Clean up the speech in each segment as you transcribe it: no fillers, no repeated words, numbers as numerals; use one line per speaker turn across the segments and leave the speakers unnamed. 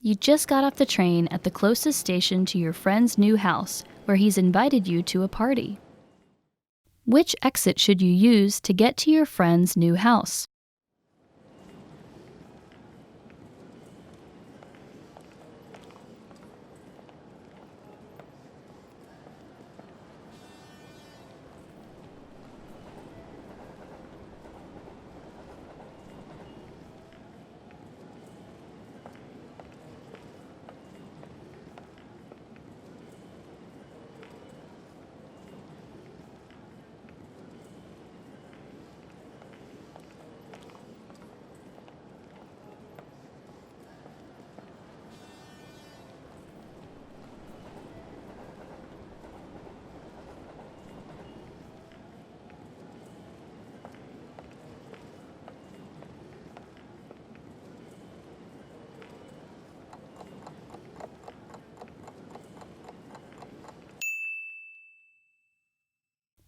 You just got off the train at the closest station to your friend's new house, where he's invited you to a party. Which exit should you use to get to your friend's new house?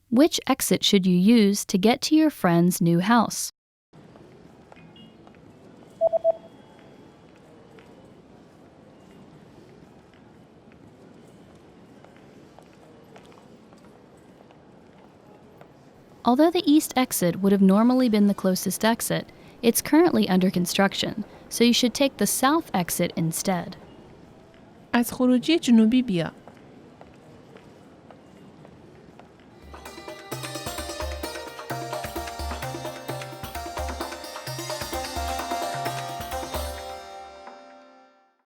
Which exit should you use to get to your friend's new house? Although the east exit would have normally been the closest exit, it's currently under construction, so you should take the south exit instead.
از خروجی جنوبی بیا.